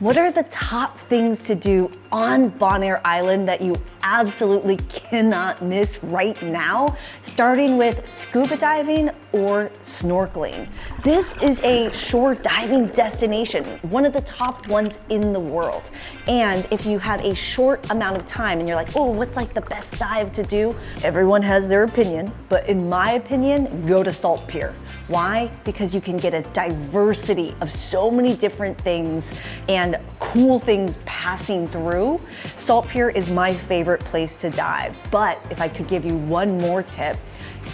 What are the top things to do on Bonaire Island that you absolutely cannot miss right now? Starting with scuba diving or snorkeling. This is a shore diving destination, one of the top ones in the world. And if you have a short amount of time and you're like, oh, what's like the best dive to do? Everyone has their opinion, but in my opinion, go to Salt Pier. Why? Because you can get a diversity of so many different things and cool things passing through. Salt Pier is my favorite place to dive. But if I could give you one more tip,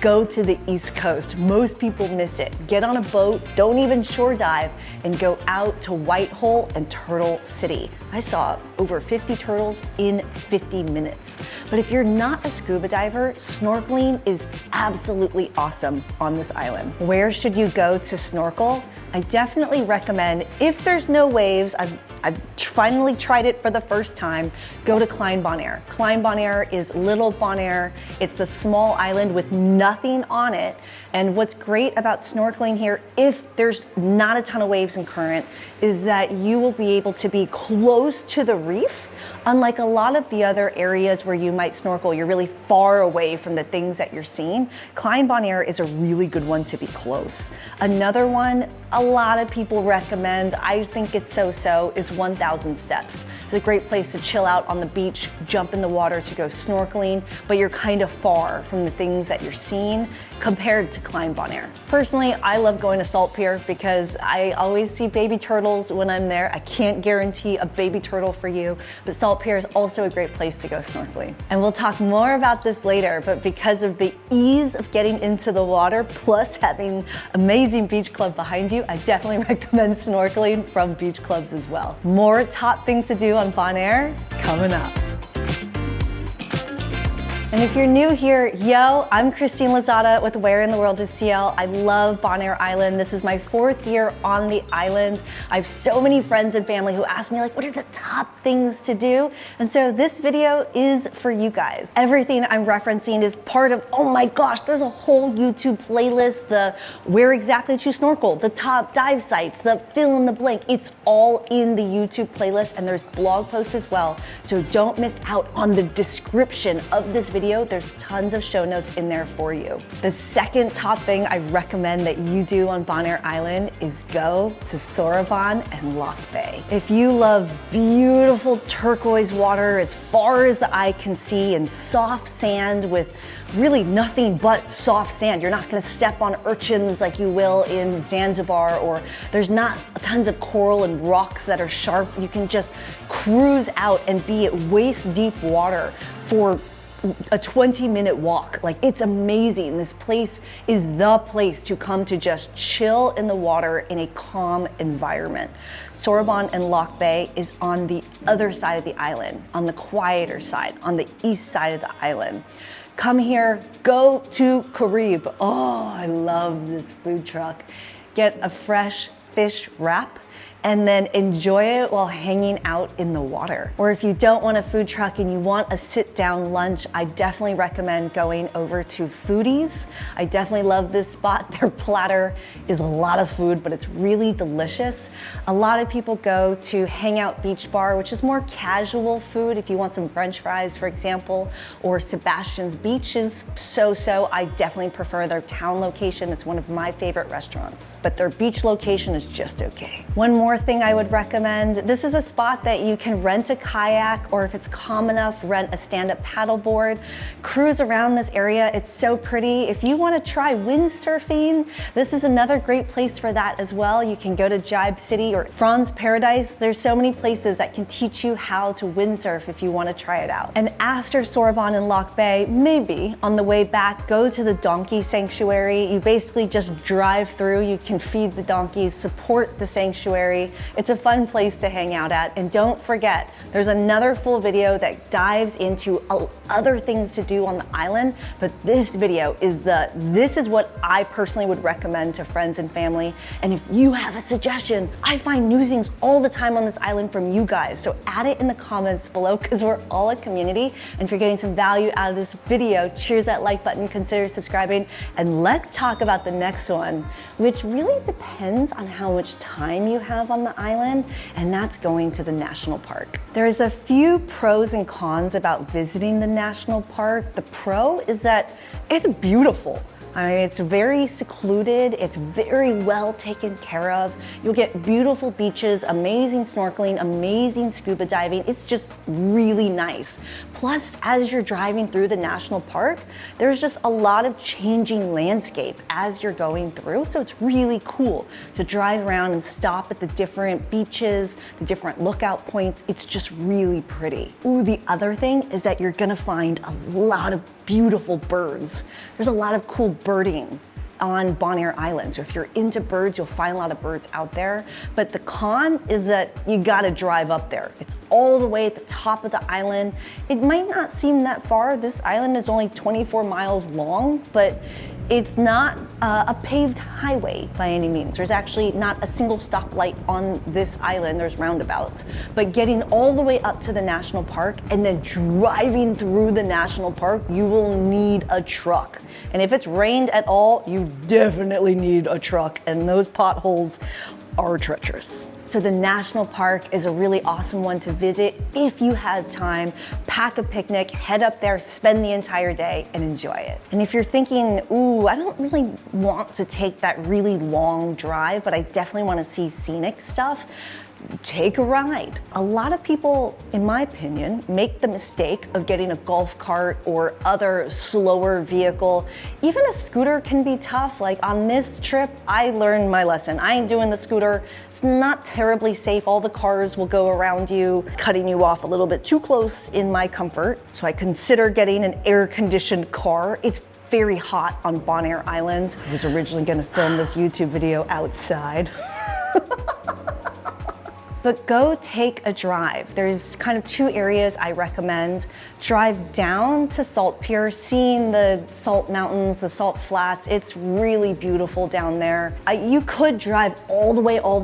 go to the East Coast. Most people miss it. Get on a boat, don't even shore dive, and go out to Whitehall and Turtle City. I saw over 50 turtles in 50 minutes. But if you're not a scuba diver, snorkeling is absolutely awesome on this island. Where should you go to snorkel? I definitely recommend, if there's no waves, I've finally tried it for the first time, go to Klein Bonaire. Klein Bonaire is Little Bonaire. It's the small island with nothing on it. And what's great about snorkeling here, if there's not a ton of waves and current, is that you will be able to be close to the reef. Unlike a lot of the other areas where you might snorkel, you're really far away from the things that you're seeing. Klein Bonaire is a really good one to be close. Another one a lot of people recommend, I think it's so-so, is 1,000 Steps. It's a great place to chill out on the beach, jump in the water to go snorkeling, but you're kind of far from the things that you're seeing compared to Klein Bonaire. Personally, I love going to Salt Pier because I always see baby turtles when I'm there. I can't guarantee a baby turtle for you, but Salt Pier is also a great place to go snorkeling. And we'll talk more about this later, but because of the ease of getting into the water, plus having amazing beach club behind you, I definitely recommend snorkeling from beach clubs as well. More top things to do on Bonaire coming up. And if you're new here, yo, I'm Christine Lozada with Where in the World is CL. I love Bonaire Island. This is my 4th year on the island. I have so many friends and family who ask me, like, what are the top things to do? And so this video is for you guys. Everything I'm referencing is part of, oh my gosh, there's a whole YouTube playlist, the where exactly to snorkel, the top dive sites, the fill in the blank. It's all in the YouTube playlist, and there's blog posts as well. So don't miss out on the description of this video. There's tons of show notes in there for you. The second top thing I recommend that you do on Bonaire Island is go to Sorobon and Lac Bay. If you love beautiful turquoise water as far as the eye can see and soft sand with really nothing but soft sand. You're not gonna step on urchins like you will in Zanzibar, or there's not tons of coral and rocks that are sharp. You can just cruise out and be at waist deep water for a 20-minute walk. Like, it's amazing. This place is the place to come to just chill in the water in a calm environment. Sorobon and Lac Bay is on the other side of the island, on the quieter side, on the east side of the island. Come here, go to Carib. Oh, I love this food truck. Get a fresh fish wrap and then enjoy it while hanging out in the water. Or if you don't want a food truck and you want a sit-down lunch, I definitely recommend going over to Foodies. I definitely love this spot. Their platter is a lot of food, but it's really delicious. A lot of people go to Hangout Beach Bar, which is more casual food. If you want some French fries, for example, or Sebastian's Beach is so-so. I definitely prefer their town location. It's one of my favorite restaurants, but their beach location is just okay. One more thing I would recommend, this is a spot that you can rent a kayak, or if it's calm enough, rent a stand-up paddleboard, cruise around this area. It's so pretty. If you want to try windsurfing, this is another great place for that as well. You can go to Jibe City or Franz Paradise. There's so many places that can teach you how to windsurf if you want to try it out. And after Sorobon and Lac Bay, maybe on the way back, go to the donkey sanctuary. You basically just drive through. You can feed the donkeys, support the sanctuary. It's a fun place to hang out at. And don't forget, there's another full video that dives into other things to do on the island, but this video is this is what I personally would recommend to friends and family. And if you have a suggestion, I find new things all the time on this island from you guys. So add it in the comments below, because we're all a community. And if you're getting some value out of this video, cheers that like button, consider subscribing, and let's talk about the next one, which really depends on how much time you have love on the island, and that's going to the national park. There's a few pros and cons about visiting the national park. The pro is that it's beautiful. I mean, it's very secluded, it's very well taken care of. You'll get beautiful beaches, amazing snorkeling, amazing scuba diving. It's just really nice. Plus, as you're driving through the national park, there's just a lot of changing landscape as you're going through. So it's really cool to drive around and stop at the different beaches, the different lookout points. It's just really pretty. Ooh, the other thing is that you're gonna find a lot of beautiful birds. There's a lot of cool birding on Bonaire Island. So if you're into birds, you'll find a lot of birds out there. But the con is that you gotta drive up there. It's all the way at the top of the island. It might not seem that far. This island is only 24 miles long, but it's not a paved highway by any means. There's actually not a single stoplight on this island. There's roundabouts. But getting all the way up to the national park and then driving through the national park, you will need a truck. And if it's rained at all, you definitely need a truck, and those potholes are treacherous. So the national park is a really awesome one to visit if you have time. Pack a picnic, head up there, spend the entire day and enjoy it. And if you're thinking, ooh, I don't really want to take that really long drive, but I definitely want to see scenic stuff, take a ride. A lot of people, in my opinion, make the mistake of getting a golf cart or other slower vehicle. Even a scooter can be tough. Like on this trip, I learned my lesson. I ain't doing the scooter. It's not terribly safe. All the cars will go around you, cutting you off a little bit too close in my comfort. So I consider getting an air-conditioned car. It's very hot on Bonaire Island. I was originally gonna film this YouTube video outside. But go take a drive. There's kind of two areas I recommend. Drive down to Salt Pier, seeing the salt mountains, the salt flats. It's really beautiful down there. You could drive all the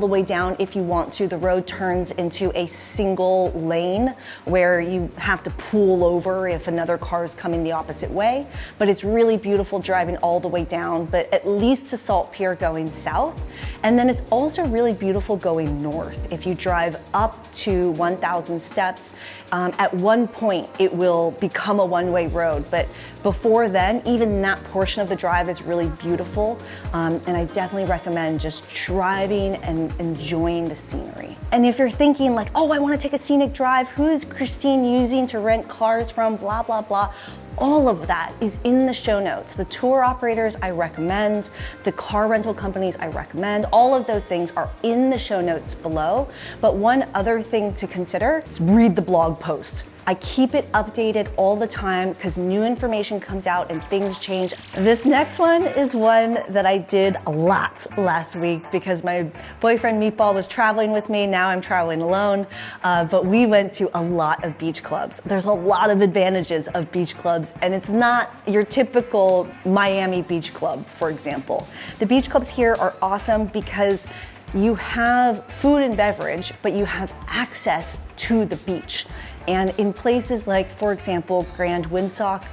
way down if you want to. The road turns into a single lane where you have to pull over if another car is coming the opposite way. But it's really beautiful driving all the way down, but at least to Salt Pier going south. And then it's also really beautiful going north. If you drive up to 1,000 steps, at one point it will become a one-way road, but before then, even that portion of the drive is really beautiful, and I definitely recommend just driving and enjoying the scenery. And if you're thinking like, oh, I want to take a scenic drive, who is Christine using to rent cars from, blah, blah, blah, all of that is in the show notes. The tour operators I recommend, the car rental companies I recommend, all of those things are in the show notes below. But one other thing to consider is read the blog post. I keep it updated all the time because new information comes out and things change. This next one is one that I did a lot last week because my boyfriend Meatball was traveling with me. Now I'm traveling alone, but we went to a lot of beach clubs. There's a lot of advantages of beach clubs, and it's not your typical Miami beach club, for example. The beach clubs here are awesome because you have food and beverage, but you have access to the beach. And in places like, for example, Grand Windsock,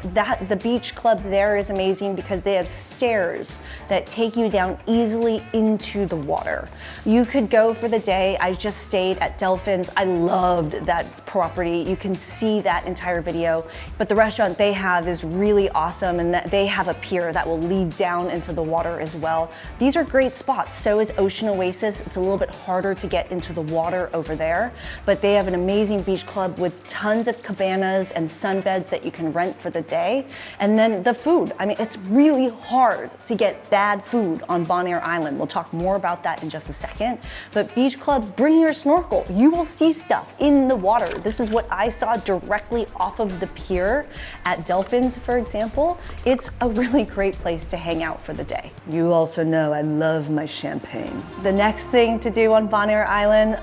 the beach club there is amazing because they have stairs that take you down easily into the water. You could go for the day. I just stayed at Delphin's. I loved that property. You can see that entire video, but the restaurant they have is really awesome, and that they have a pier that will lead down into the water as well. These are great spots. So is Ocean Oasis. It's a little bit harder to get into the water over there, but they have an amazing beach club with tons of cabanas and sunbeds that you can rent for the day. And then the food, I mean, it's really hard to get bad food on Bonaire Island. We'll talk more about that in just a second. But beach club, bring your snorkel. You will see stuff in the water. This is what I saw directly off of the pier at Delphin's, for example. It's a really great place to hang out for the day. You also know I love my champagne. The next thing to do on Bonaire Island,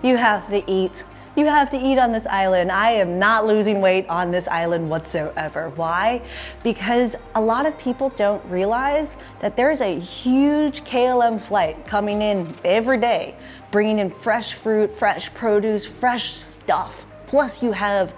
you have to eat. You have to eat on this island. I am not losing weight on this island whatsoever. Why? Because a lot of people don't realize that there's a huge KLM flight coming in every day, bringing in fresh fruit, fresh produce, fresh stuff. Plus you have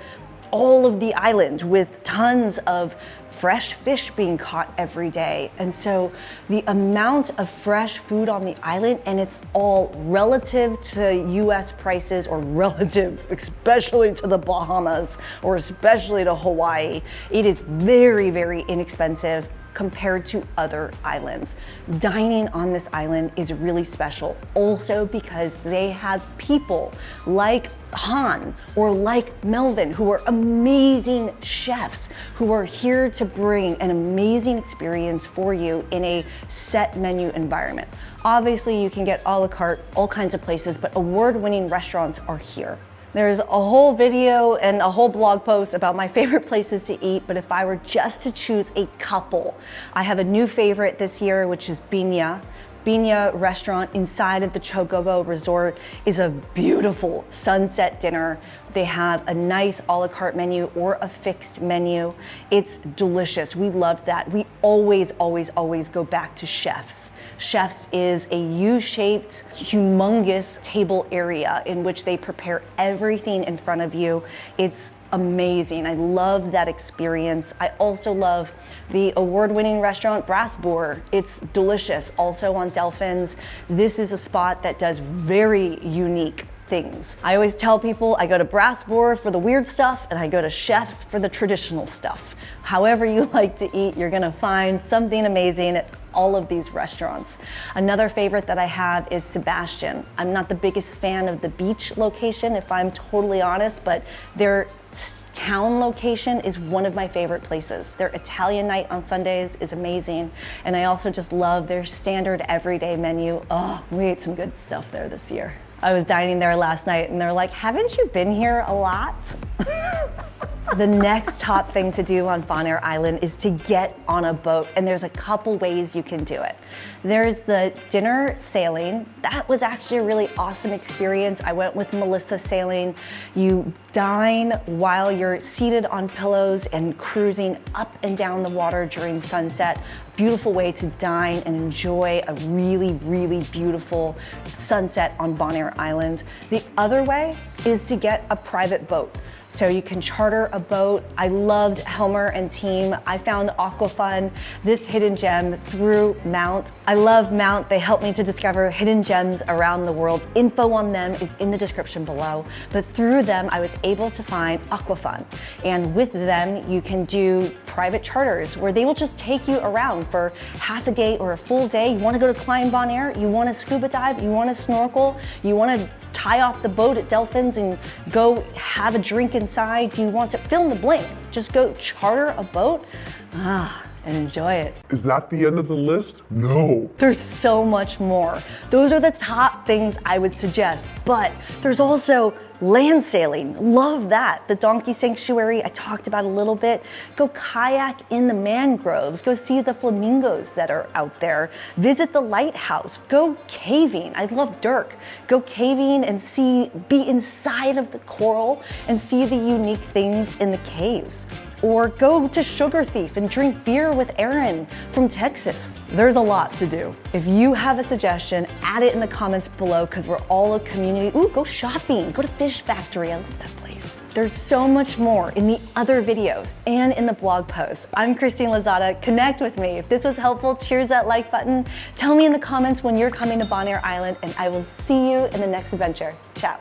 all of the island with tons of fresh fish being caught every day. And so the amount of fresh food on the island, and it's all relative to US prices, or relative especially to the Bahamas or especially to Hawaii, it is very, very inexpensive compared to other islands. Dining on this island is really special also because they have people like Han or like Melvin, who are amazing chefs who are here to bring an amazing experience for you in a set menu environment. Obviously, you can get a la carte all kinds of places, but award-winning restaurants are here. There's a whole video and a whole blog post about my favorite places to eat, but if I were just to choose a couple, I have a new favorite this year, which is Binya. Binya restaurant inside of the Chogogo Resort is a beautiful sunset dinner. They have a nice a la carte menu or a fixed menu. It's delicious. We loved that. We always, always, always go back to Chef's. Chef's is a U-shaped, humongous table area in which they prepare everything in front of you. It's amazing. I love that experience. I also love the award-winning restaurant Brass Boar. It's delicious, also on Delphins. This is a spot that does very unique things. I always tell people I go to Brass Boar for the weird stuff and I go to Chef's for the traditional stuff. However you like to eat, you're gonna find something amazing at all of these restaurants. Another favorite that I have is Sebastian. I'm not the biggest fan of the beach location, if I'm totally honest, but their town location is one of my favorite places. Their Italian night on Sundays is amazing, and I also just love their standard everyday menu. Oh, we ate some good stuff there this year. I was dining there last night and they're like, haven't you been here a lot? The next top thing to do on Bonaire Island is to get on a boat, and there's a couple ways you can do it. There's the dinner sailing. That was actually a really awesome experience. I went with Melissa sailing. You dine while you're seated on pillows and cruising up and down the water during sunset. Beautiful way to dine and enjoy a really, really beautiful sunset on Bonaire Island. The other way is to get a private boat. So you can charter a boat. I loved Helmer and team. I found Aquafun, this hidden gem, through Mount. I love Mount. They helped me to discover hidden gems around the world. Info on them is in the description below. But through them, I was able to find Aquafun. And with them, you can do private charters where they will just take you around for half a day or a full day. You want to go to Klein Bonaire, you want to scuba dive, you want to snorkel, you want to tie off the boat at Delphins and go have a drink inside. Do you want to fill in the blank? Just go charter a boat and enjoy it. Is that the end of the list? No. There's so much more. Those are the top things I would suggest, but there's also land sailing. Love that. The donkey sanctuary, I talked about a little bit. Go kayak in the mangroves. Go see the flamingos that are out there. Visit the lighthouse. Go caving. I love Dirk. Go caving and be inside of the coral and see the unique things in the caves. Or go to Sugar Thief and drink beer with Aaron from Texas. There's a lot to do. If you have a suggestion, add it in the comments below because we're all a community. Ooh, go shopping, go to Fish Factory. I love that place. There's so much more in the other videos and in the blog posts. I'm Christine Lozada. Connect with me. If this was helpful, cheers that like button. Tell me in the comments when you're coming to Bonaire Island, and I will see you in the next adventure. Ciao.